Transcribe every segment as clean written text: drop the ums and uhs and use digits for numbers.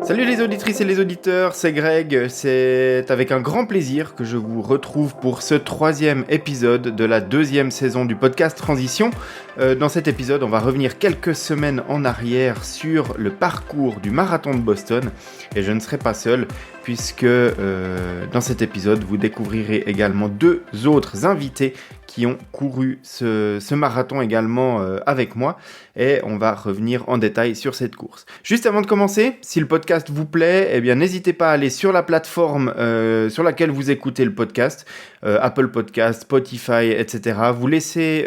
Salut les auditrices et les auditeurs, c'est Greg. C'est avec un grand plaisir que je vous retrouve pour ce 3e épisode de la 2e saison du podcast Transition. Dans cet épisode, on va revenir quelques semaines en arrière sur le parcours du marathon de Boston. Et je ne serai pas seul, puisque dans cet épisode, vous découvrirez également 2 autres invités qui ont couru ce marathon également avec moi, et on va revenir en détail sur cette course. Juste avant de commencer, si le podcast vous plaît, eh bien n'hésitez pas à aller sur la plateforme sur laquelle vous écoutez le podcast, Apple Podcast, Spotify, etc. Vous laissez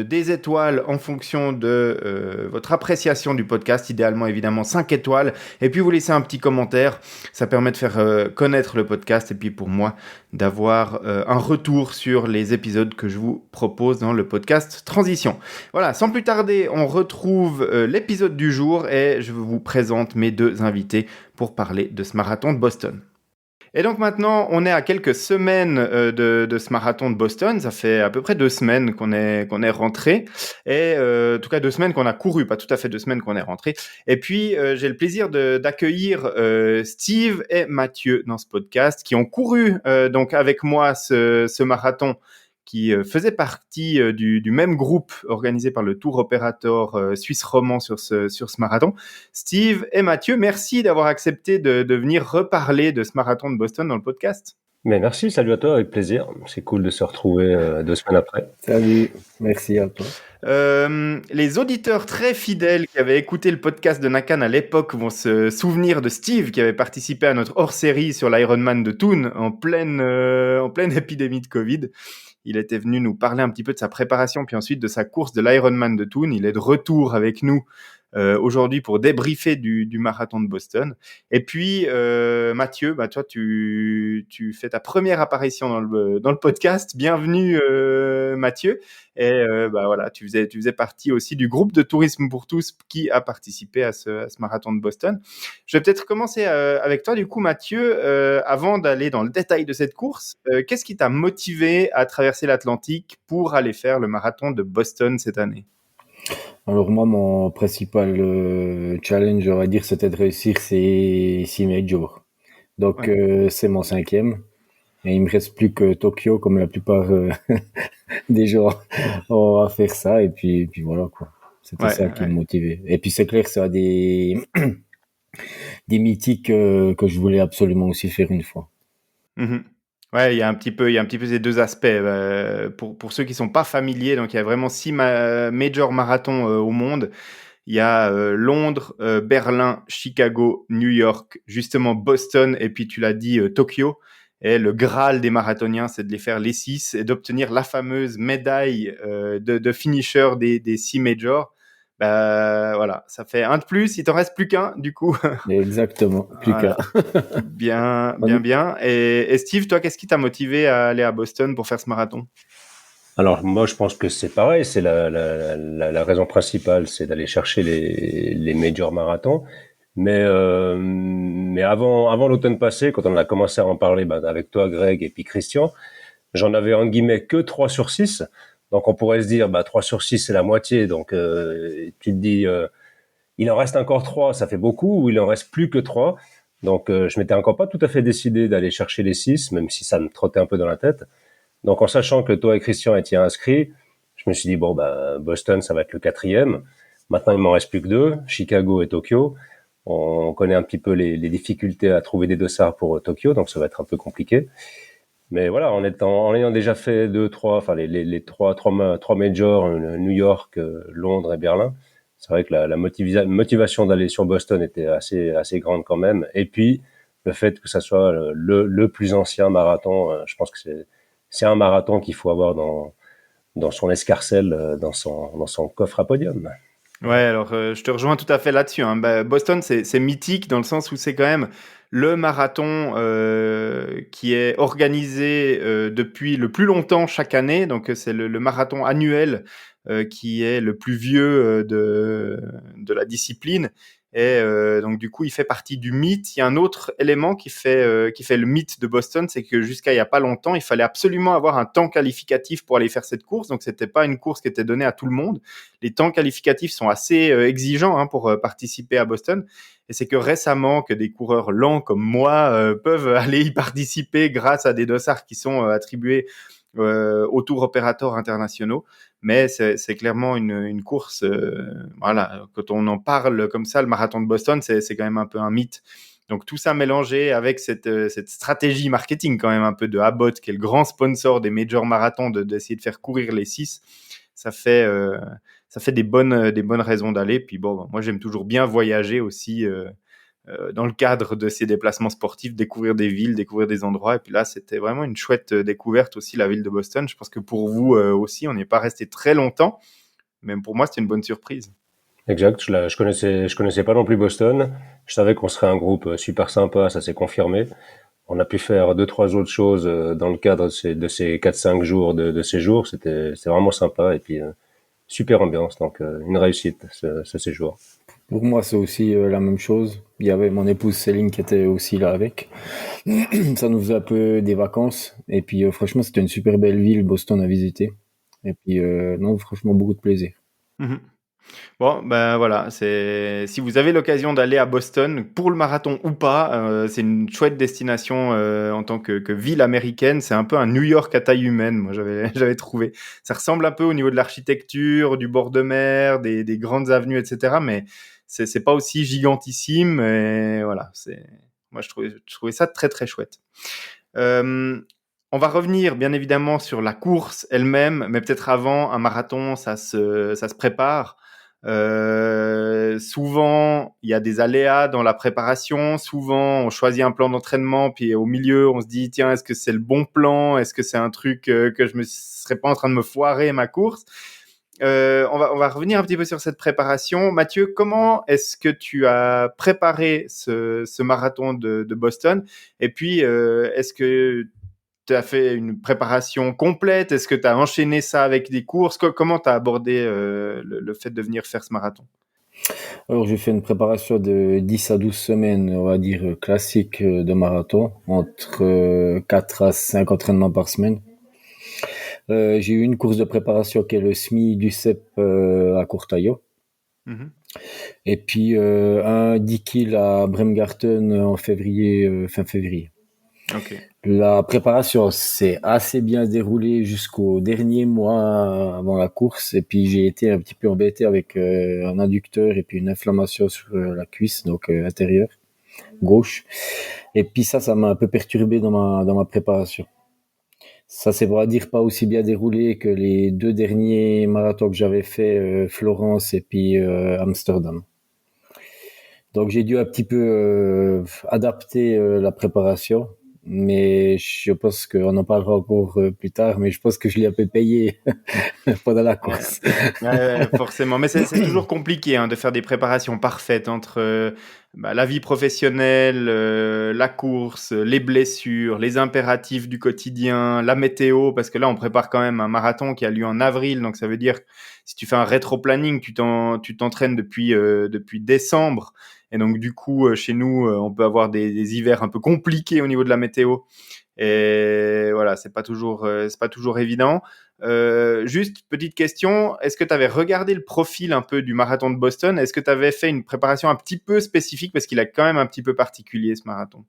des étoiles en fonction de votre appréciation du podcast, idéalement évidemment 5 étoiles, et puis vous laissez un petit commentaire, ça permet de faire connaître le podcast, et puis pour moi d'avoir un retour sur les épisodes que je vous propose dans le podcast Transition. Voilà, sans plus tarder, on retrouve l'épisode du jour et je vous présente mes 2 invités pour parler de ce marathon de Boston. Et donc maintenant, on est à quelques semaines de ce marathon de Boston. Ça fait à peu près 2 semaines qu'on est rentré. Et en tout cas 2 semaines qu'on a couru, pas tout à fait 2 semaines qu'on est rentré. Et puis, j'ai le plaisir d'accueillir Steve et Mathieu dans ce podcast, qui ont couru donc avec moi ce marathon, qui faisait partie du même groupe organisé par le tour opérateur suisse romand sur ce marathon. Steve et Mathieu, merci d'avoir accepté de venir reparler de ce marathon de Boston dans le podcast. Mais merci, salut à toi, avec plaisir. C'est cool de se retrouver 2 semaines après. Salut, merci à toi. Les auditeurs très fidèles qui avaient écouté le podcast de Nakan à l'époque vont se souvenir de Steve qui avait participé à notre hors-série sur l'Ironman de Thun en pleine épidémie de Covid. Il était venu nous parler un petit peu de sa préparation, puis ensuite de sa course de l'Ironman de Thun. Il est de retour avec nous aujourd'hui pour débriefer du marathon de Boston. Et puis, Mathieu, toi, tu fais ta première apparition dans le podcast. Bienvenue, Mathieu. Et voilà, tu faisais partie aussi du groupe de Tourisme pour tous qui a participé à ce marathon de Boston. Je vais peut-être commencer avec toi, du coup, Mathieu, avant d'aller dans le détail de cette course. Qu'est-ce qui t'a motivé à traverser l'Atlantique pour aller faire le marathon de Boston cette année ? Alors moi, mon principal challenge, on va dire, c'était de réussir ces 6 majors. Donc c'est mon 5e. Et il me reste plus que Tokyo, comme la plupart des gens on va faire ça. Et puis voilà, quoi. C'était ça qui me motivait. Et puis c'est clair que ça a des mythiques que je voulais absolument aussi faire une fois. Mm-hmm. Ouais, il y a un petit peu ces 2 aspects. Pour ceux qui sont pas familiers, donc il y a vraiment 6 major marathons au monde. Il y a Londres, Berlin, Chicago, New York, justement Boston, et puis tu l'as dit, Tokyo. Et le Graal des marathoniens, c'est de les faire les 6 et d'obtenir la fameuse médaille de finisher des 6 majors. Voilà, ça fait un de plus, il t'en reste plus qu'un, du coup. Exactement, plus voilà. Bien. Et Steve, toi, qu'est-ce qui t'a motivé à aller à Boston pour faire ce marathon ? Alors moi, je pense que c'est pareil. C'est la raison principale, c'est d'aller chercher les major marathons. Mais avant l'automne passé, quand on a commencé à en parler avec toi, Greg, et puis Christian, j'en avais en guillemets que 3 sur 6. Donc on pourrait se dire 3 sur 6 c'est la moitié. Donc tu te dis il en reste encore 3, ça fait beaucoup, ou il en reste plus que 3. Donc je m'étais encore pas tout à fait décidé d'aller chercher les 6, même si ça me trottait un peu dans la tête. Donc en sachant que toi et Christian étiez inscrits, je me suis dit Boston ça va être le 4e. Maintenant il m'en reste plus que 2, Chicago et Tokyo. On connaît un petit peu les difficultés à trouver des dossards pour Tokyo, donc ça va être un peu compliqué. Mais voilà, en ayant déjà fait 3 majors, New York, Londres et Berlin, c'est vrai que la motivation d'aller sur Boston était assez grande quand même. Et puis le fait que ça soit le plus ancien marathon, je pense que c'est un marathon qu'il faut avoir dans son escarcelle, dans son coffre à podium. Ouais, alors je te rejoins tout à fait là-dessus, hein. Boston, c'est mythique dans le sens où c'est quand même le marathon qui est organisé depuis le plus longtemps chaque année. Donc c'est le marathon annuel qui est le plus vieux de la discipline. Et donc du coup, il fait partie du mythe. Il y a un autre élément qui fait le mythe de Boston, c'est que jusqu'à il y a pas longtemps, il fallait absolument avoir un temps qualificatif pour aller faire cette course. Donc c'était pas une course qui était donnée à tout le monde. Les temps qualificatifs sont assez exigeants pour participer à Boston. Et c'est que récemment que des coureurs lents comme moi peuvent aller y participer grâce à des dossards qui sont attribués aux tours opérateurs internationaux. Mais c'est clairement une course, voilà, quand on en parle comme ça, le marathon de Boston, c'est quand même un peu un mythe. Donc tout ça mélangé avec cette stratégie marketing quand même un peu de Abbott, qui est le grand sponsor des major marathons, d'essayer de faire courir les 6, ça fait des bonnes raisons d'aller. Puis bon, moi j'aime toujours bien voyager aussi dans le cadre de ces déplacements sportifs, découvrir des villes, découvrir des endroits. Et puis là, c'était vraiment une chouette découverte aussi, la ville de Boston. Je pense que pour vous aussi, on n'est pas resté très longtemps. Même pour moi, c'était une bonne surprise. Exact. Je connaissais pas non plus Boston. Je savais qu'on serait un groupe super sympa, ça s'est confirmé. On a pu faire 2-3 autres choses dans le cadre de ces 4-5 jours de séjour. C'était vraiment sympa et puis super ambiance. Donc une réussite ce séjour. Pour moi, c'est aussi la même chose. Il y avait mon épouse Céline qui était aussi là avec. Ça nous faisait un peu des vacances. Et puis, franchement, c'était une super belle ville, Boston, à visiter. Et puis, non, franchement, beaucoup de plaisir. Mmh. Bon, ben voilà, si vous avez l'occasion d'aller à Boston, pour le marathon ou pas, c'est une chouette destination en tant que ville américaine. C'est un peu un New York à taille humaine, moi j'avais trouvé. Ça ressemble un peu au niveau de l'architecture, du bord de mer, des grandes avenues, etc. Mais c'est pas aussi gigantissime. Et voilà, moi je trouvais ça très très chouette. On va revenir bien évidemment sur la course elle-même, mais peut-être avant, un marathon, ça se prépare. Souvent, il y a des aléas dans la préparation. Souvent, on choisit un plan d'entraînement, puis au milieu, on se dit, tiens, est-ce que c'est le bon plan? Est-ce que c'est un truc que je me serais pas en train de me foirer ma course? On va revenir un petit peu sur cette préparation. Mathieu, comment est-ce que tu as préparé ce marathon de Boston? Et puis, est-ce que tu as fait une préparation complète? Est-ce que tu as enchaîné ça avec des courses? Comment tu as abordé le fait de venir faire ce marathon? Alors, j'ai fait une préparation de 10 à 12 semaines, on va dire, classique de marathon, entre 4 à 5 entraînements par semaine. J'ai eu une course de préparation qui est le SMI du CEP à Courtaillot. Mhm. Et puis un 10 kills à Bremgarten en février, fin février. Ok. La préparation s'est assez bien déroulée jusqu'au dernier mois avant la course. Et puis j'ai été un petit peu embêté avec un inducteur et puis une inflammation sur la cuisse, donc intérieure, gauche. Et puis ça m'a un peu perturbé dans ma préparation. Ça c'est pour dire pas aussi bien déroulé que les 2 derniers marathons que j'avais fait, Florence et puis Amsterdam. Donc j'ai dû un petit peu adapter la préparation, mais je pense qu'on en parlera encore plus tard, mais je pense que je l'ai un peu payé pendant la course. Ouais, forcément. Mais c'est toujours compliqué de faire des préparations parfaites entre la vie professionnelle, la course, les blessures, les impératifs du quotidien, la météo, parce que là, on prépare quand même un marathon qui a lieu en avril, donc ça veut dire que si tu fais un rétro-planning, tu t'entraînes depuis décembre, et donc du coup, chez nous, on peut avoir des hivers un peu compliqués au niveau de la météo, et voilà, c'est pas toujours évident. Juste petite question, est-ce que tu avais regardé le profil un peu du marathon de Boston? Est-ce que tu avais fait une préparation un petit peu spécifique parce qu'il est quand même un petit peu particulier ce marathon?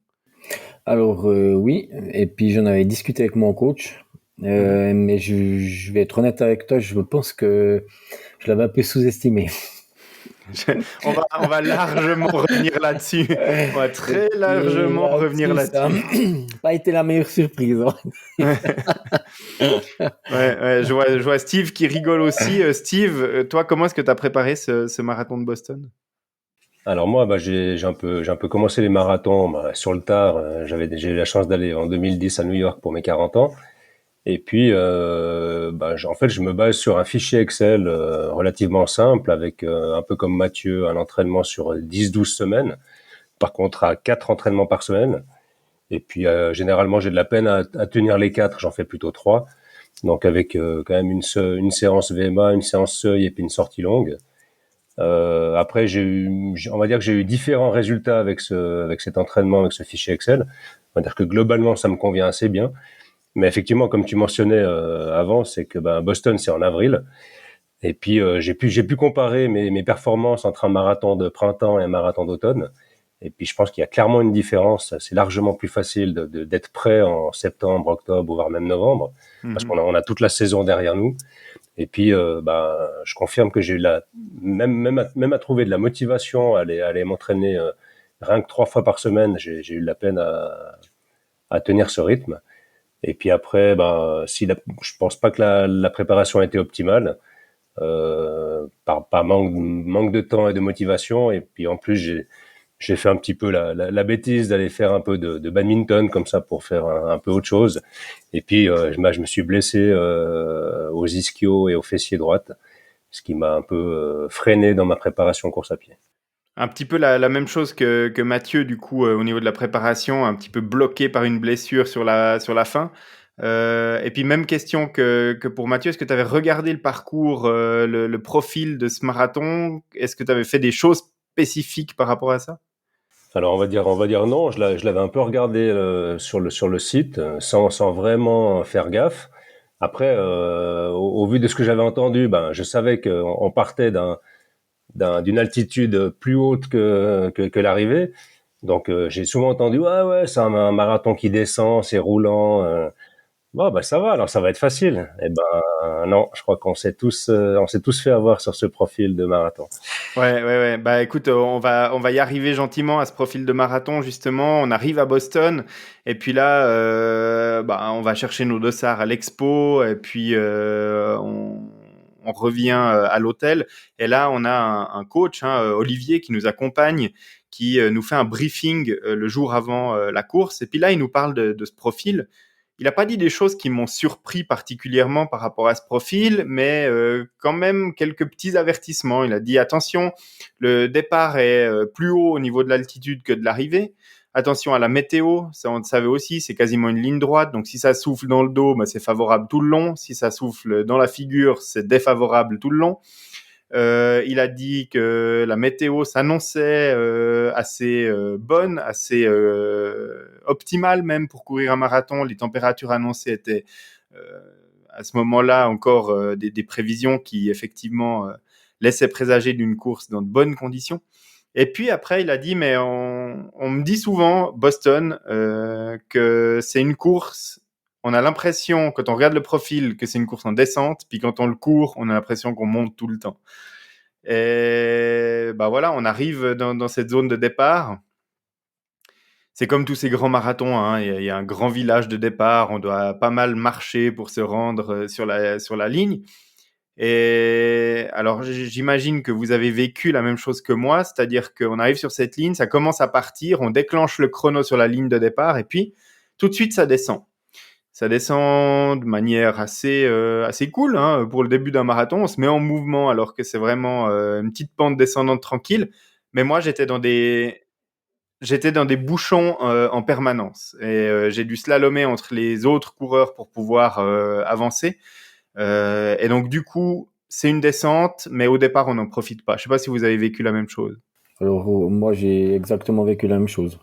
Alors oui, et puis j'en avais discuté avec mon coach, mais je vais être honnête avec toi, je pense que je l'avais un peu sous-estimé. On va largement revenir là-dessus. On va très largement revenir là-dessus. Ça n'a pas été la meilleure surprise. Ouais, je vois Steve qui rigole aussi. Steve, toi, comment est-ce que tu as préparé ce marathon de Boston? Alors moi, j'ai un peu commencé les marathons sur le tard. J'ai eu la chance d'aller en 2010 à New York pour mes 40 ans. Et puis, en fait, je me base sur un fichier Excel relativement simple, avec un peu comme Mathieu, un entraînement sur 10-12 semaines. Par contre, à 4 entraînements par semaine. Et puis, généralement, j'ai de la peine à tenir les 4. J'en fais plutôt 3. Donc, avec quand même une séance VMA, une séance seuil et puis une sortie longue. Après, on va dire que j'ai eu différents résultats avec cet entraînement, avec ce fichier Excel. On va dire que globalement, ça me convient assez bien. Mais effectivement, comme tu mentionnais avant, c'est que Boston, c'est en avril. Et puis, j'ai pu comparer mes performances entre un marathon de printemps et un marathon d'automne. Et puis, je pense qu'il y a clairement une différence. C'est largement plus facile d'être prêt en septembre, octobre, voire même novembre, parce Mhm. qu'on a toute la saison derrière nous. Et puis, je confirme que j'ai eu même à trouver de la motivation à aller m'entraîner rien que 3 fois par semaine. J'ai eu de la peine à tenir ce rythme. Et puis après, je pense pas que la préparation a été optimale, par manque de temps et de motivation. Et puis en plus, j'ai fait un petit peu la bêtise d'aller faire un peu de badminton comme ça pour faire un peu autre chose. Et puis je me suis blessé aux ischios et au fessier droite, ce qui m'a un peu freiné dans ma préparation course à pied. Un petit peu la même chose que Mathieu, du coup, au niveau de la préparation, un petit peu bloqué par une blessure sur la fin. Et puis même question que pour Mathieu, est-ce que tu avais regardé le parcours, le profil de ce marathon? Est-ce que tu avais fait des choses spécifiques par rapport à ça? Alors on va dire non. Je l'avais un peu regardé sur le site sans vraiment faire gaffe. Après, au vu de ce que j'avais entendu, je savais qu'on partait d'une altitude plus haute que l'arrivée. Donc j'ai souvent entendu ouais c'est un marathon qui descend, c'est roulant. Bon ça va, alors ça va être facile. Eh ben non, je crois on s'est tous fait avoir sur ce profil de marathon. Ouais. Bah écoute, on va y arriver gentiment à ce profil de marathon justement. On arrive à Boston et puis là, on va chercher nos dossards à l'expo et puis on revient à l'hôtel. Et là, on a un coach, hein, Olivier, qui nous accompagne, qui nous fait un briefing le jour avant la course. Et puis là, il nous parle de ce profil. Il n'a pas dit des choses qui m'ont surpris particulièrement par rapport à ce profil, mais quand même quelques petits avertissements. Il a dit attention, le départ est plus haut au niveau de l'altitude que de l'arrivée. Attention à la météo, ça on le savait aussi, c'est quasiment une ligne droite, donc si ça souffle dans le dos, c'est favorable tout le long. Si ça souffle dans la figure, c'est défavorable tout le long. Il a dit que la météo s'annonçait assez bonne, assez optimale même pour courir un marathon. Les températures annoncées étaient à ce moment-là encore des prévisions qui effectivement laissaient présager d'une course dans de bonnes conditions. Et puis après, il a dit, mais on me dit souvent, Boston, que c'est une course, on a l'impression, quand on regarde le profil, que c'est une course en descente, puis quand on le court, on a l'impression qu'on monte tout le temps. Et voilà, on arrive dans cette zone de départ. C'est comme tous ces grands marathons, hein. Il y a un grand village de départ, on doit pas mal marcher pour se rendre sur la ligne. Et alors, j'imagine que vous avez vécu la même chose que moi, c'est-à-dire qu'on arrive sur cette ligne, ça commence à partir, on déclenche le chrono sur la ligne de départ, et puis tout de suite, ça descend. Ça descend de manière assez cool, hein. Pour le début d'un marathon, on se met en mouvement alors que c'est vraiment une petite pente descendante tranquille. Mais moi, j'étais dans des bouchons en permanence. Et j'ai dû slalomer entre les autres coureurs pour pouvoir avancer. Et donc, du coup, c'est une descente, mais au départ, on n'en profite pas. Je ne sais pas si vous avez vécu la même chose. Alors, moi, j'ai exactement vécu la même chose.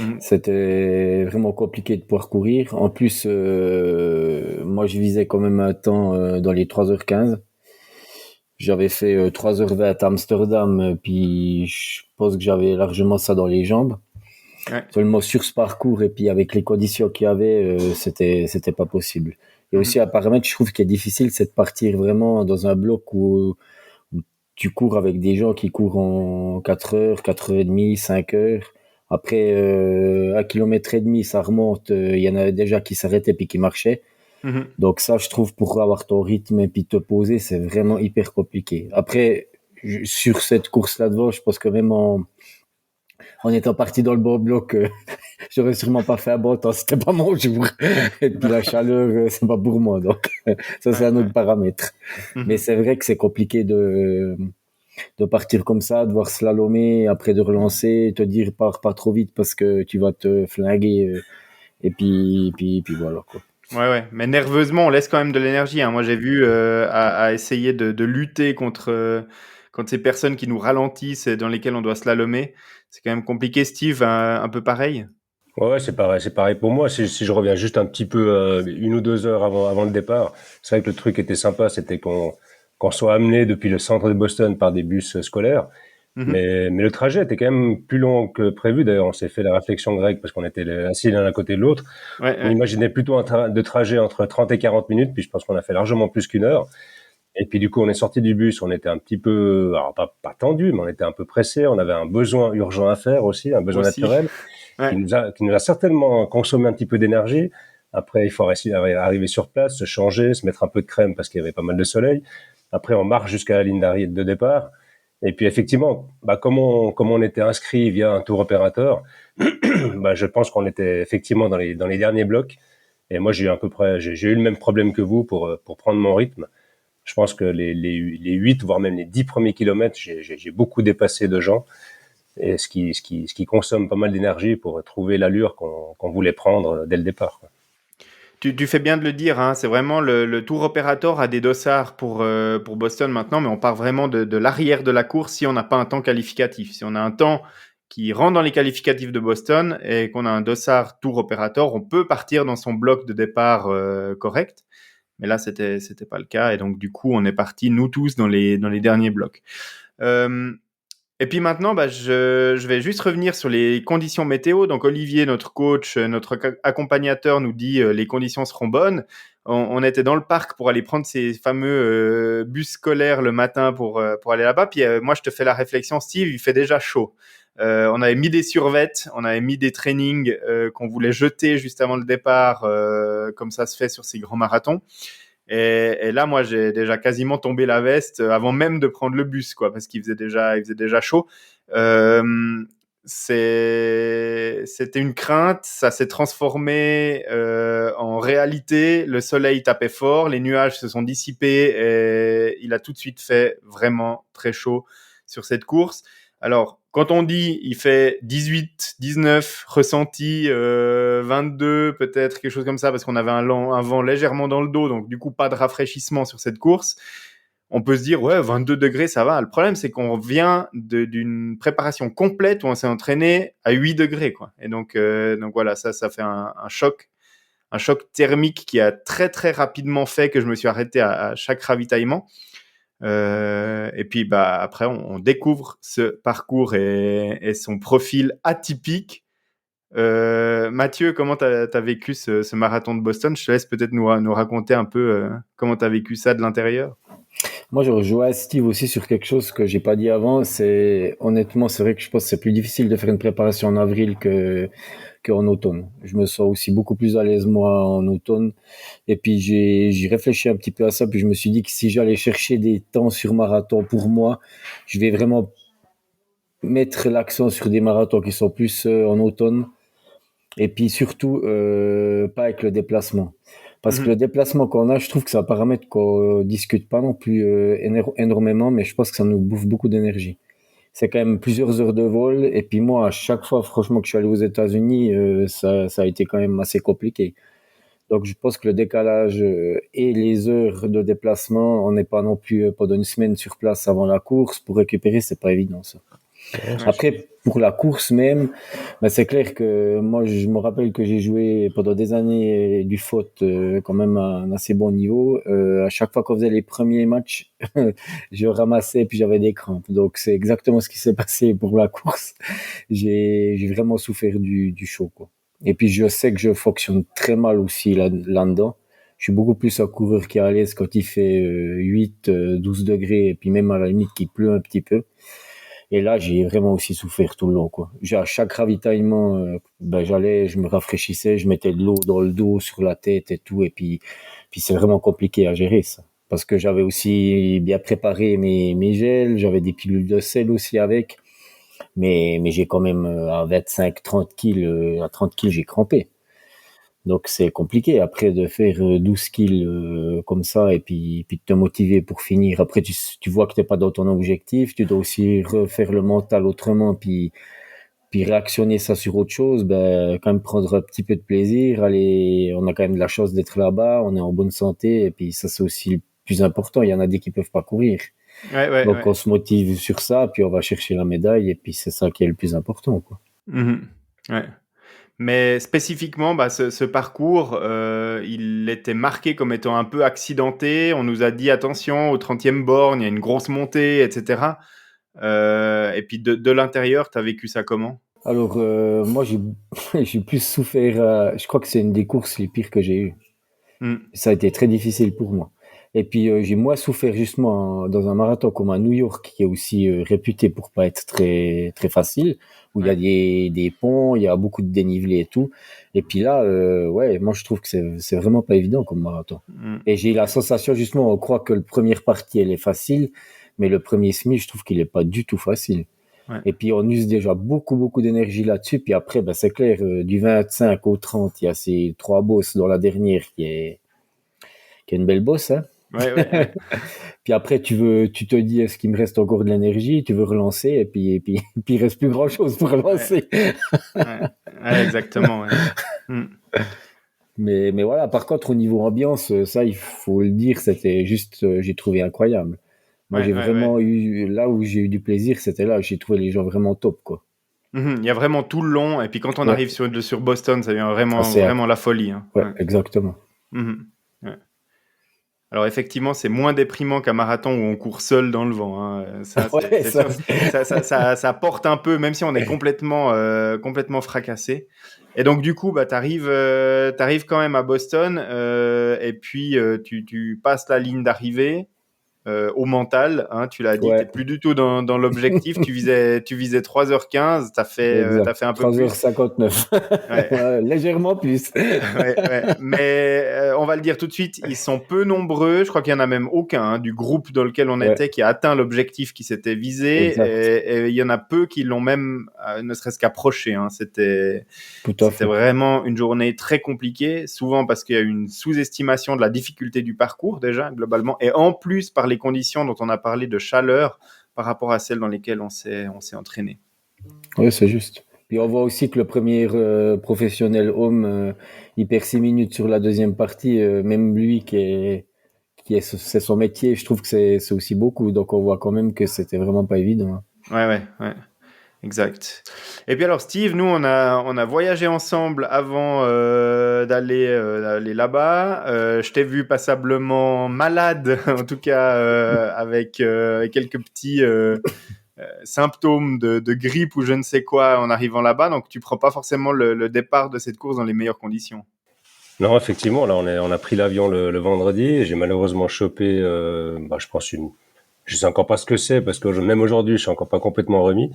Mhm. C'était vraiment compliqué de pouvoir courir. En plus, moi, je visais quand même un temps dans les 3h15. J'avais fait 3h20 à Amsterdam, puis je pense que j'avais largement ça dans les jambes. Ouais. Seulement sur ce parcours et puis avec les conditions qu'il y avait, c'était pas possible. Et aussi Mhm. un paramètre, je trouve qui est difficile, c'est de partir vraiment dans un bloc où tu cours avec des gens qui courent en 4 heures, 4h30, 5 heures. Après 1,5 km, ça remonte. Il y en a déjà qui s'arrêtaient puis qui marchaient. Mhm. Donc ça, je trouve, pour avoir ton rythme et puis te poser, c'est vraiment hyper compliqué. Après, sur cette course-là devant, je pense que même en étant parti dans le bon bloc, j'aurais sûrement pas fait un bon temps. C'était pas mon jour. Et puis la chaleur, c'est pas pour moi. Donc ça, c'est Ouais, un ouais. autre paramètre. Mais Mhm. c'est vrai que c'est compliqué de partir comme ça, devoir slalomer, après de relancer, te dire pars pas trop vite parce que tu vas te flinguer. Et puis voilà, quoi. Ouais. Mais nerveusement, on laisse quand même de l'énergie, hein. Moi, j'ai vu à essayer de lutter contre quand c'est personne qui nous ralentissent et dans lesquels on doit slalomer, c'est quand même compliqué. Steve, un peu pareil? Ouais, c'est pareil pour moi. Si je reviens juste un petit peu 1 ou 2 heures avant le départ, c'est vrai que le truc était sympa, c'était qu'on soit amené depuis le centre de Boston par des bus scolaires. Mhm. Mais le trajet était quand même plus long que prévu. D'ailleurs, on s'est fait la réflexion grecque parce qu'on était assis l'un à côté de l'autre. Ouais, On ouais. imaginait plutôt de trajet entre 30 et 40 minutes, puis je pense qu'on a fait largement plus qu'1 heure. Et puis du coup, on est sorti du bus, on était un petit peu, alors pas tendu, mais on était un peu pressé. On avait un besoin urgent à faire aussi, un besoin Aussi. naturel Ouais. qui nous a certainement consommé un petit peu d'énergie. Après, il faut arriver sur place, se changer, se mettre un peu de crème parce qu'il y avait pas mal de soleil. Après, on marche jusqu'à la ligne d'arrivée de départ. Et puis effectivement, comme on était inscrit via un tour opérateur, je pense qu'on était effectivement dans les derniers blocs. Et moi, j'ai eu le même problème que vous pour prendre mon rythme. Je pense que les 8, voire même les 10 premiers kilomètres, j'ai beaucoup dépassé de gens. Et ce qui consomme pas mal d'énergie pour trouver l'allure qu'on voulait prendre dès le départ, quoi. Tu fais bien de le dire, hein, c'est vraiment le tour opérateur a des dossards pour Boston maintenant, mais on part vraiment de l'arrière de la course si on n'a pas un temps qualificatif. Si on a un temps qui rentre dans les qualificatifs de Boston et qu'on a un dossard tour opérateur, on peut partir dans son bloc de départ correct. Mais là, c'était pas le cas. Et donc, du coup, on est parti, nous tous, dans les derniers blocs. Et puis maintenant, je vais juste revenir sur les conditions météo. Donc Olivier, notre coach, notre accompagnateur, nous dit les conditions seront bonnes. On était dans le parc pour aller prendre ces fameux bus scolaires le matin pour aller là-bas. Puis moi, je te fais la réflexion, Steve, il fait déjà chaud. On avait mis des survêtements, on avait mis des trainings qu'on voulait jeter juste avant le départ, comme ça se fait sur ces grands marathons. Et là, moi, j'ai déjà quasiment tombé la veste avant même de prendre le bus, quoi, parce qu'il faisait déjà chaud. C'était une crainte, ça s'est transformé en réalité. Le soleil tapait fort, les nuages se sont dissipés et il a tout de suite fait vraiment très chaud sur cette course. Alors, quand on dit il fait 18, 19 ressenti, 22 peut-être, quelque chose comme ça, parce qu'on avait un vent légèrement dans le dos, donc du coup pas de rafraîchissement sur cette course, on peut se dire ouais 22 degrés ça va. Le problème c'est qu'on vient d'une préparation complète où on s'est entraîné à 8 degrés, quoi. Et donc voilà, ça fait un choc thermique qui a très très rapidement fait que je me suis arrêté à chaque ravitaillement. Et puis après on découvre ce parcours et son profil atypique. Mathieu, comment t'as vécu ce marathon de Boston? Je te laisse peut-être nous raconter un peu comment t'as vécu ça de l'intérieur. Moi, je rejoins Steve aussi sur quelque chose que j'ai pas dit avant. Honnêtement, c'est vrai que je pense que c'est plus difficile de faire une préparation en avril qu'en automne. Je me sens aussi beaucoup plus à l'aise moi en automne. Et puis j'ai réfléchi un petit peu à ça, puis je me suis dit que si j'allais chercher des temps sur marathon pour moi, je vais vraiment mettre l'accent sur des marathons qui sont plus en automne. Et puis surtout, pas avec le déplacement. Parce que le déplacement qu'on a, je trouve que c'est un paramètre qu'on discute pas non plus énormément, mais je pense que ça nous bouffe beaucoup d'énergie. C'est quand même plusieurs heures de vol. Et puis moi, à chaque fois, franchement, que je suis allé aux États-Unis, ça a été quand même assez compliqué. Donc je pense que le décalage et les heures de déplacement, on n'est pas non plus pendant une semaine sur place avant la course. Pour récupérer, c'est pas évident ça. Après, pour la course même, c'est clair que moi, je me rappelle que j'ai joué pendant des années du foot quand même à un assez bon niveau. À chaque fois qu'on faisait les premiers matchs, je ramassais puis j'avais des crampes. Donc, c'est exactement ce qui s'est passé pour la course. J'ai vraiment souffert du chaud, quoi. Et puis, je sais que je fonctionne très mal aussi là-dedans. Je suis beaucoup plus un coureur qui est à l'aise quand il fait 8, 12 degrés et puis même à la limite qu'il pleut un petit peu. Et là, j'ai vraiment aussi souffert tout le long, quoi. À chaque ravitaillement, j'allais, je me rafraîchissais, je mettais de l'eau dans le dos, sur la tête et tout. Et puis c'est vraiment compliqué à gérer, ça. Parce que j'avais aussi bien préparé mes gels, j'avais des pilules de sel aussi avec. Mais j'ai quand même, à 25, 30 kills, à 30 kills, j'ai crampé. Donc c'est compliqué après de faire 12 kills comme ça et puis de te motiver pour finir. Après tu vois que t'es pas dans ton objectif, tu dois aussi refaire le mental autrement puis réactionner ça sur autre chose, quand même prendre un petit peu de plaisir. Allez, on a quand même de la chance d'être là-bas, on est en bonne santé et puis ça c'est aussi plus important. Il y en a des qui peuvent pas courir. Donc, on se motive sur ça, puis on va chercher la médaille, et puis c'est ça qui est le plus important, quoi. Ouais. Mais spécifiquement, ce parcours, il était marqué comme étant un peu accidenté. On nous a dit attention, au 30e borne, il y a une grosse montée, etc. Et puis de l'intérieur, tu as vécu ça comment? Alors, moi, j'ai plus souffert. Je crois que c'est une des courses les pires que j'ai eues. Ça a été très difficile pour moi. Et puis, j'ai moins souffert justement dans un marathon comme à New York, qui est aussi réputé pour pas être très très facile, où il y a des ponts, il y a beaucoup de dénivelé et tout. Et puis là, moi je trouve que c'est vraiment pas évident comme marathon. Et j'ai la sensation justement, on croit que le première partie elle est facile, mais le premier semi, je trouve qu'il est pas du tout facile. Et puis on use déjà beaucoup d'énergie là-dessus. Puis après, c'est clair, du 25 au 30, il y a ces 3 bosses dans la dernière qui est une belle bosse, hein. Puis après, tu te dis, est-ce qu'il me reste encore de l'énergie? Tu veux relancer, et puis il reste plus grand chose pour relancer. Exactement. Mais voilà, par contre, au niveau ambiance, ça, il faut le dire, c'était juste, j'ai trouvé incroyable. Moi, j'ai vraiment eu, là où j'ai eu du plaisir, c'était là, j'ai trouvé les gens vraiment top, quoi. Il y a vraiment tout le long, et puis quand on arrive sur Boston, ça devient vraiment la folie. Hein. Exactement. Alors effectivement, c'est moins déprimant qu'un marathon où on court seul dans le vent. Hein. Ça porte un peu, même si on est complètement fracassé. Et donc du coup, t'arrives quand même à Boston, et puis tu passes la ligne d'arrivée. Au mental, hein, tu l'as dit, t'es plus du tout dans l'objectif. tu visais 3h15, t'as fait un peu 3h59. Légèrement plus. Mais on va le dire tout de suite, ils sont peu nombreux. Je crois qu'il y en a même aucun du groupe dans lequel on était qui a atteint l'objectif qui s'était visé. Et il y en a peu qui l'ont même ne serait-ce qu'approché. Hein. C'était vraiment une journée très compliquée, souvent parce qu'il y a une sous-estimation de la difficulté du parcours déjà globalement, et en plus par les conditions dont on a parlé de chaleur par rapport à celles dans lesquelles on s'est entraîné. Oui, c'est juste. Puis on voit aussi que le premier professionnel homme, il perd 6 minutes sur la deuxième partie, même lui c'est son métier, je trouve que c'est aussi beaucoup. Donc on voit quand même que c'était vraiment pas évident. Ouais. Exact. Et puis alors Steve, nous on a voyagé ensemble avant d'aller là-bas. Je t'ai vu passablement malade, en tout cas avec quelques petits symptômes de grippe ou je ne sais quoi en arrivant là-bas. Donc tu prends pas forcément le départ de cette course dans les meilleures conditions. Non, effectivement, là on a pris l'avion le vendredi et j'ai malheureusement chopé, je pense je sais encore pas ce que c'est parce que même aujourd'hui je suis encore pas complètement remis.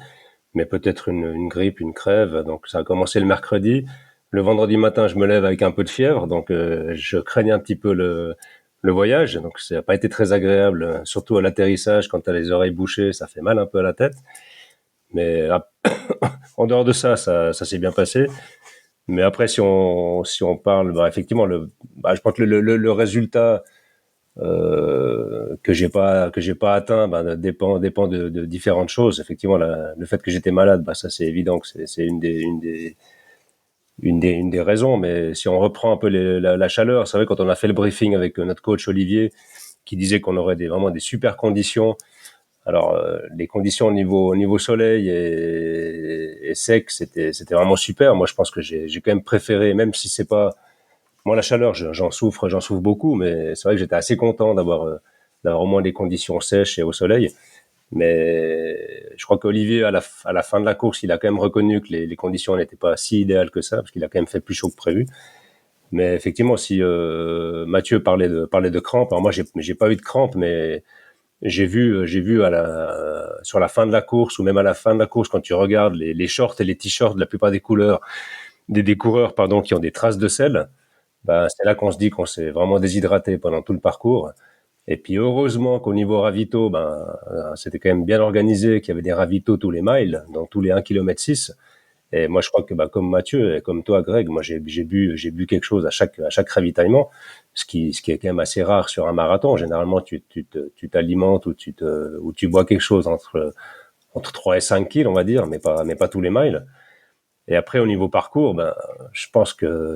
Mais peut-être une grippe, une crève. Donc ça a commencé le mercredi. Le vendredi matin, je me lève avec un peu de fièvre, donc je craignais un petit peu le voyage. Donc ça n'a pas été très agréable, surtout à l'atterrissage, quand tu as les oreilles bouchées, ça fait mal un peu à la tête. Mais en dehors de ça s'est bien passé. Mais après, si on parle, effectivement, je pense que le résultat que j'ai pas atteint, dépend de différentes choses. Effectivement, le fait que j'étais malade, ça c'est évident que c'est une des raisons. Mais si on reprend un peu la chaleur, c'est vrai quand on a fait le briefing avec notre coach Olivier, qui disait qu'on aurait vraiment des super conditions. Alors les conditions au niveau soleil et sec, c'était vraiment super. Moi, je pense que j'ai quand même préféré, même si c'est pas moi, la chaleur, j'en souffre beaucoup, mais c'est vrai que j'étais assez content d'avoir au moins des conditions sèches et au soleil. Mais je crois qu'Olivier, à la fin de la course, il a quand même reconnu que les conditions n'étaient pas si idéales que ça, parce qu'il a quand même fait plus chaud que prévu. Mais effectivement, si Mathieu parlait de crampes, alors moi, j'ai pas eu de crampes, mais j'ai vu sur la fin de la course, ou même à la fin de la course, quand tu regardes les shorts et les t-shirts de la plupart des coureurs, qui ont des traces de sel. C'est là qu'on se dit qu'on s'est vraiment déshydraté pendant tout le parcours. Et puis heureusement qu'au niveau ravito, c'était quand même bien organisé, qu'il y avait des ravitaux tous les miles, dans tous les 1,6 km. Et moi, je crois que comme Mathieu et comme toi, Greg, moi j'ai bu quelque chose à chaque ravitaillement, ce qui est quand même assez rare sur un marathon. Généralement, tu t'alimentes ou tu bois quelque chose entre 3 et 5 kills, on va dire, mais pas tous les miles. Et après, au niveau parcours, je pense que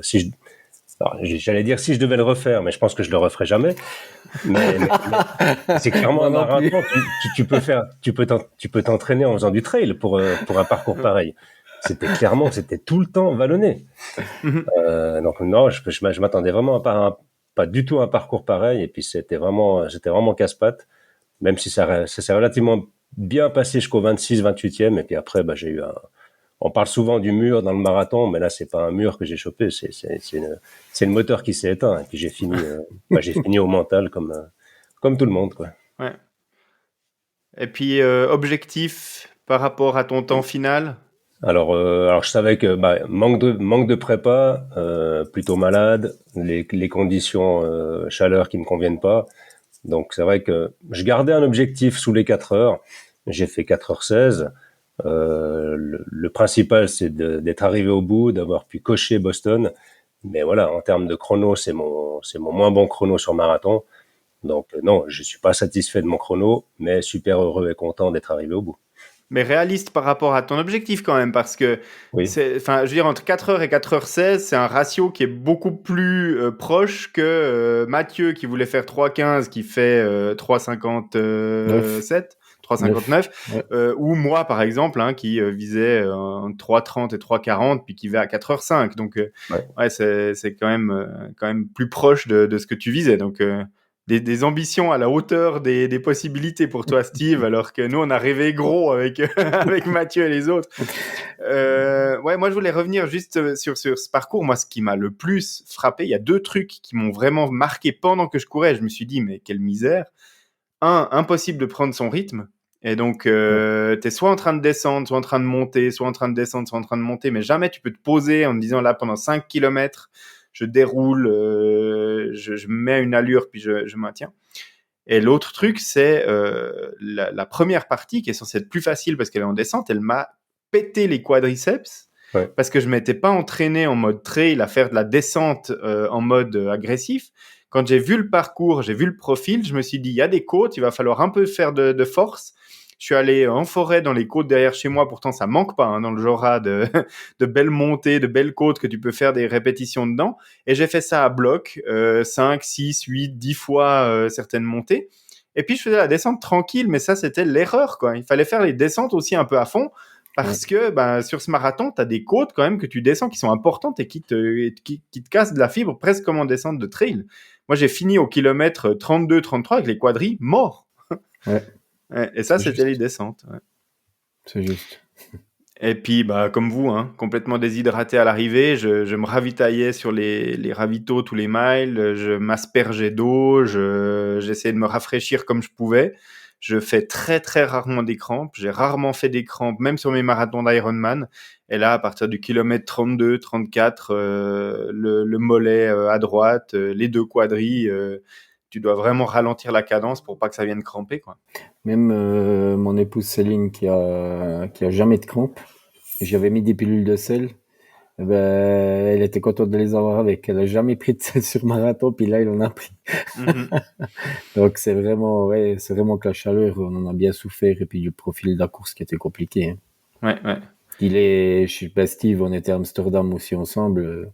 Alors, j'allais dire si je devais le refaire, mais je pense que je le referai jamais. Mais c'est clairement Moi un non plus. marathon. Tu peux t'entraîner en faisant du trail pour un parcours pareil. C'était tout le temps vallonné. Donc non, je m'attendais vraiment à pas du tout à un parcours pareil. Et puis c'était vraiment casse-pattes. Même si ça s'est relativement bien passé jusqu'au 26, 28e. Et puis après, bah, on parle souvent du mur dans le marathon, mais là, c'est pas un mur que j'ai chopé, c'est le moteur qui s'est éteint. Et puis j'ai fini au mental comme tout le monde, quoi. Ouais. Et puis, objectif par rapport à ton temps final? Alors je savais que bah, manque de prépa, plutôt malade, les conditions chaleur qui me conviennent pas. Donc c'est vrai que je gardais un objectif sous les 4 heures. J'ai fait 4h16. Le principal, c'est d'être arrivé au bout, d'avoir pu cocher Boston. Mais voilà, en termes de chrono, c'est mon moins bon chrono sur marathon. Donc non, je suis pas satisfait de mon chrono, mais super heureux et content d'être arrivé au bout. Mais réaliste par rapport à ton objectif quand même, parce que Oui, enfin, je veux dire, entre 4h et 4h16, c'est un ratio qui est beaucoup plus proche que Mathieu qui voulait faire 3h15, qui fait 9. 3h57, 9. 3h59, Ouais. ou moi par exemple, hein, qui visait entre 3h30 et 3h40, puis qui va à 4h05. Donc, ouais. ouais, c'est quand même plus proche de ce que tu visais. Donc, des ambitions à la hauteur des possibilités pour toi, Steve, alors que nous, on a rêvé gros avec, avec Mathieu et les autres. Ouais, moi, je voulais revenir juste sur ce parcours. Moi, ce qui m'a le plus frappé, il y a deux trucs qui m'ont vraiment marqué pendant que je courais. Je me suis dit, mais quelle misère. Un, impossible de prendre son rythme. Et donc, t'es soit en train de descendre, soit en train de monter, soit en train de descendre, soit en train de monter, mais jamais tu peux te poser en me disant, là, pendant 5 kilomètres, je déroule, je mets une allure, puis je maintiens. Et l'autre truc, c'est la première partie qui est censée être plus facile parce qu'elle est en descente, elle m'a pété les quadriceps Ouais. parce que je m'étais pas entraîné en mode trail à faire de la descente en mode agressif. Quand j'ai vu le parcours, j'ai vu le profil, je me suis dit, il y a des côtes, il va falloir un peu faire de force. Je suis allé en forêt dans les côtes derrière chez moi, pourtant ça manque pas hein, dans le Jura de, de belles montées, de belles côtes que tu peux faire des répétitions dedans. Et j'ai fait ça à bloc, 5, 6, 8, 10 fois certaines montées. Et puis je faisais la descente tranquille, mais ça c'était l'erreur quoi. Il fallait faire les descentes aussi un peu à fond Ouais. parce que ben, sur ce marathon, tu as des côtes quand même que tu descends qui sont importantes et qui te cassent de la fibre presque comme en descente de trail. Moi j'ai fini au kilomètre 32-33 avec les quadris morts. Ouais. Ouais, et ça C'est c'était les juste. descentes. Ouais. C'est juste. Et puis, bah, comme vous, hein, complètement déshydraté à l'arrivée, je me ravitaillais sur les ravitaux tous les miles, je m'aspergeais d'eau, j'essayais de me rafraîchir comme je pouvais. Je fais très très rarement des crampes, j'ai rarement fait des crampes, même sur mes marathons d'Ironman. Et là, à partir du kilomètre 32, 34, le mollet à droite, les deux quadris, tu dois vraiment ralentir la cadence pour pas que ça vienne cramper, quoi. Même mon épouse Céline qui a jamais de crampes, j'avais mis des pilules de sel. Eh ben, elle était contente de les avoir avec. Elle a jamais pris de sel sur marathon, puis là, il en a pris. Mhm. Donc, c'est vraiment que la chaleur, on en a bien souffert, et puis le profil de la course qui était compliqué, hein. Ouais, ouais. Je sais pas, Steve, on était à Amsterdam aussi ensemble.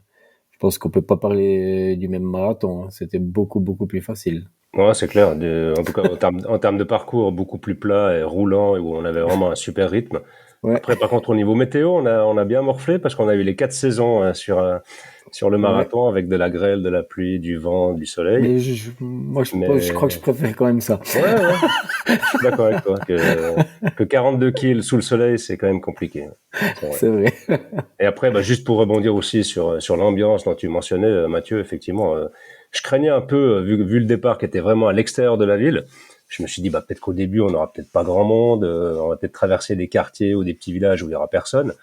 Je pense qu'on peut pas parler du même marathon, hein. C'était beaucoup, beaucoup plus facile. Ouais, c'est clair. En tout cas, en termes de parcours, beaucoup plus plat et roulant, et où on avait vraiment un super rythme. Ouais, Après, par contre, au niveau météo, on a bien morflé parce qu'on a eu les 4 saisons sur le ouais. marathon avec de la grêle, de la pluie, du vent, du soleil. Mais moi, je crois que je Mais préfère quand même ça. ouais, je suis d'accord avec toi que 42 kills sous le soleil, c'est quand même compliqué. C'est vrai. C'est vrai. Et après, bah, juste pour rebondir aussi sur l'ambiance dont tu mentionnais, Mathieu, effectivement, je craignais un peu, vu le départ qui était vraiment à l'extérieur de la ville. Je me suis dit, bah, peut-être qu'au début, on n'aura peut-être pas grand monde, on va peut-être traverser des quartiers ou des petits villages où il n'y aura personne.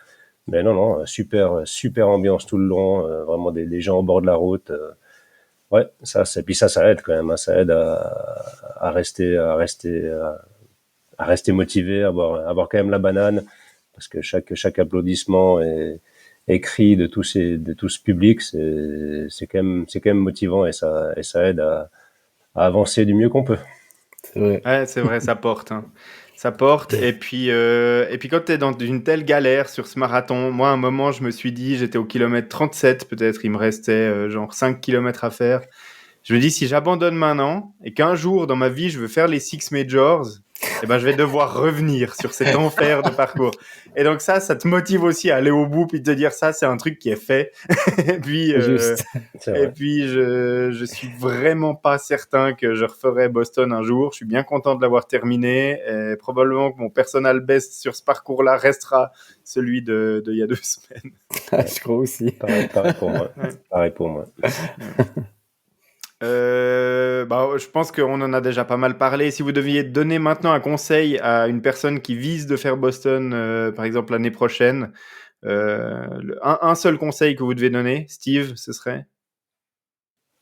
Mais non, non, super ambiance tout le long, vraiment des gens au bord de la route. Ouais, puis ça aide quand même, hein, ça aide à rester motivé, à avoir quand même la banane, parce que chaque applaudissement et cri de tout ce public, c'est quand même motivant et ça aide à avancer du mieux qu'on peut. C'est vrai. Ouais, c'est vrai, ça porte. Hein. Ça porte. Et puis quand tu es dans une telle galère sur ce marathon, moi, à un moment, je me suis dit, j'étais au kilomètre 37, peut-être, il me restait genre 5 kilomètres à faire. Je me dis, si j'abandonne maintenant et qu'un jour dans ma vie, je veux faire les Six Majors, eh ben, je vais devoir revenir sur cet enfer de parcours. Et donc ça te motive aussi à aller au bout puis te dire ça, c'est un truc qui est fait. et puis, C'est juste. C'est et vrai. puis je suis vraiment pas certain que je referai Boston un jour. Je suis bien content de l'avoir terminé. Et probablement que mon personal best sur ce parcours-là restera celui de il y a 2 semaines. Je crois aussi. Pareil pour moi. Ouais. Pareil pour moi. Je pense qu'on en a déjà pas mal parlé. Si vous deviez donner maintenant un conseil à une personne qui vise de faire Boston, par exemple l'année prochaine, un seul conseil que vous devez donner, Steve, ce serait?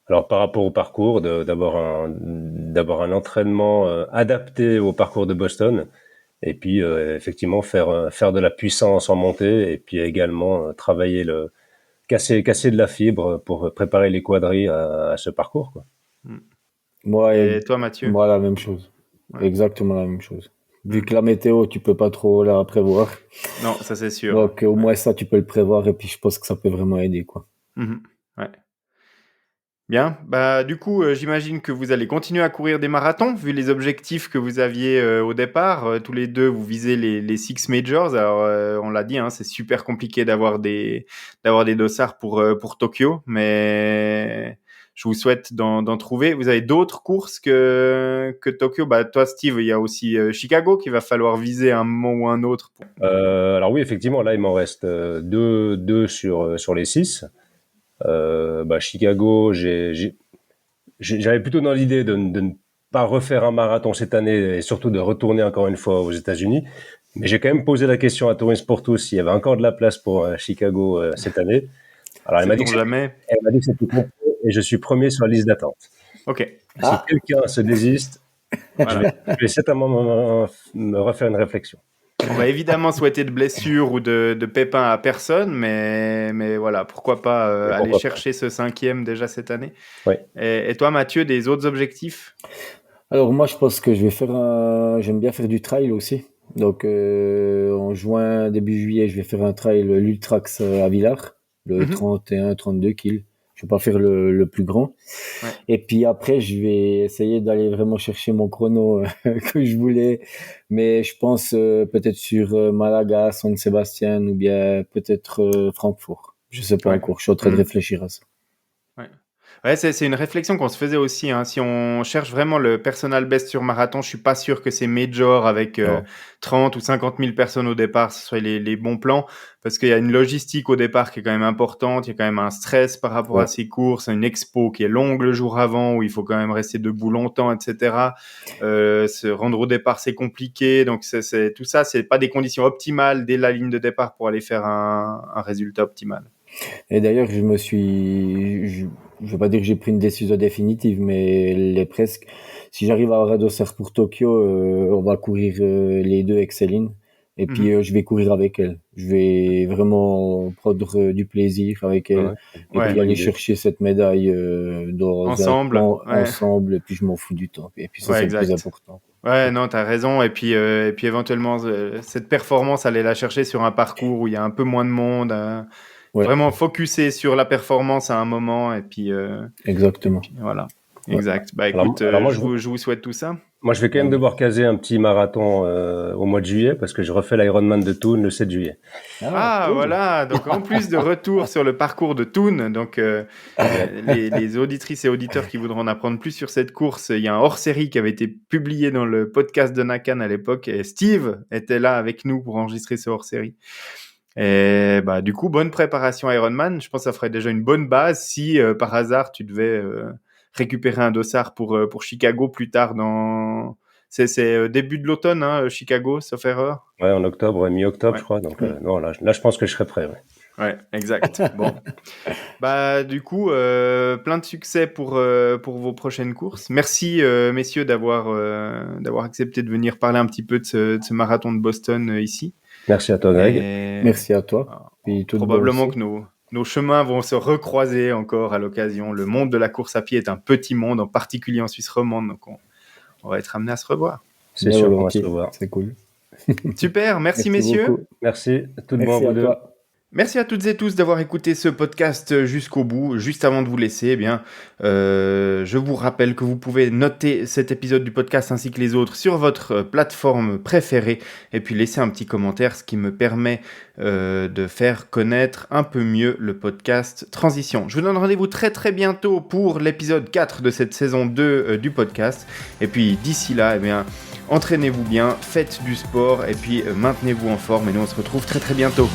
Alors par rapport au parcours, d'avoir un entraînement adapté au parcours de Boston, et puis effectivement faire de la puissance en montée, et puis également travailler casser de la fibre pour préparer les quadris à ce parcours, quoi. Moi, Et toi, Mathieu? moi, la même chose. Ouais. Exactement la même chose. Vu que la météo, tu peux pas trop la prévoir. Non, ça c'est sûr. Donc, au moins ça, tu peux le prévoir et puis je pense que ça peut vraiment aider, quoi. Ouais. Bien, du coup, j'imagine que vous allez continuer à courir des marathons, vu les objectifs que vous aviez au départ. Tous les deux, vous visez les Six Majors. Alors, on l'a dit, hein, c'est super compliqué d'avoir des dossards pour Tokyo, mais je vous souhaite d'en trouver. Vous avez d'autres courses que Tokyo. Toi, Steve, il y a aussi Chicago qu'il va falloir viser à un moment ou un autre. Alors oui, effectivement, là il m'en reste deux sur les 6. Chicago, j'avais plutôt dans l'idée de ne pas refaire un marathon cette année et surtout de retourner encore une fois aux États-Unis. Mais j'ai quand même posé la question à Tourisme pour tous s'il y avait encore de la place pour Chicago cette année. Alors elle m'a dit que Jamais. c'était complet et je suis premier sur la liste d'attente. Ok. Si quelqu'un se désiste, Voilà. je vais certainement me refaire une réflexion. On va évidemment souhaiter de blessures ou de pépins à personne, mais voilà, pourquoi pas aller chercher ce 5e déjà cette année. Oui. Et toi, Mathieu, des autres objectifs? Alors moi, je pense que je vais j'aime bien faire du trail aussi. Donc en juin, début juillet, je vais faire un trail, l'Ultrax à Villars, le 31-32 kills. Je vais pas faire le plus grand. Ouais. Et puis après, je vais essayer d'aller vraiment chercher mon chrono que je voulais. Mais je pense peut-être sur Malaga, San Sébastien ou bien peut-être Francfort. Je sais pas encore. Je suis en train de réfléchir à ça. Ouais, c'est une réflexion qu'on se faisait aussi. Hein. Si on cherche vraiment le personal best sur marathon, je suis pas sûr que ces majors avec 30 ou 50 000 personnes au départ, ce soit les bons plans, parce qu'il y a une logistique au départ qui est quand même importante. Il y a quand même un stress par rapport à ces courses, une expo qui est longue le jour avant où il faut quand même rester debout longtemps, etc. Se rendre au départ, c'est compliqué. Donc tout ça, c'est pas des conditions optimales dès la ligne de départ pour aller faire un résultat optimal. Et d'ailleurs, je veux pas dire que j'ai pris une décision définitive, mais elle est presque. Si j'arrive à avoir un dossard pour Tokyo, on va courir les deux avec Céline. Et puis, je vais courir avec elle. Je vais vraiment prendre du plaisir avec elle. Et puis, aller chercher cette médaille ensemble, ensemble. Et puis, je m'en fous du temps. Et puis, c'est le plus important. Ouais, non, t'as raison. Et puis éventuellement, cette performance, aller la chercher sur un parcours où il y a un peu moins de monde. Vraiment focuser sur la performance à un moment et puis exactement. Et puis, voilà. Exact. Écoute, moi, je vous souhaite tout ça. Moi, je vais quand même devoir caser un petit marathon au mois de juillet parce que je refais l'Ironman de Thun le 7 juillet. Cool. Voilà. Donc, en plus de retour sur le parcours de Thun, donc les auditrices et auditeurs qui voudront en apprendre plus sur cette course, il y a un hors-série qui avait été publié dans le podcast de Nakan à l'époque et Steve était là avec nous pour enregistrer ce hors-série. Et du coup, bonne préparation Ironman. Je pense que ça ferait déjà une bonne base si par hasard tu devais récupérer un dossard pour Chicago plus tard c'est début de l'automne, hein, Chicago, sauf erreur. Ouais, en octobre, mi-octobre, je crois. Donc non, là, je pense que je serai prêt. Ouais, exact. Bon, du coup, plein de succès pour vos prochaines courses. Merci, messieurs, d'avoir accepté de venir parler un petit peu de ce marathon de Boston ici. Merci à toi, Greg. Merci à toi. Puis probablement que nos chemins vont se recroiser encore à l'occasion. Le monde de la course à pied est un petit monde, en particulier en Suisse romande. Donc on va être amené à se revoir. C'est sûr qu'on va se revoir. C'est cool. Super, merci messieurs. Beaucoup. Merci, tout de bon à vous deux. Merci à toutes et tous d'avoir écouté ce podcast jusqu'au bout. Juste avant de vous laisser, je vous rappelle que vous pouvez noter cet épisode du podcast ainsi que les autres sur votre plateforme préférée et puis laisser un petit commentaire, ce qui me permet de faire connaître un peu mieux le podcast Transition. Je vous donne rendez-vous très très bientôt pour l'épisode 4 de cette saison 2 du podcast. Et puis d'ici là, entraînez-vous bien, faites du sport et puis maintenez-vous en forme et nous on se retrouve très très bientôt.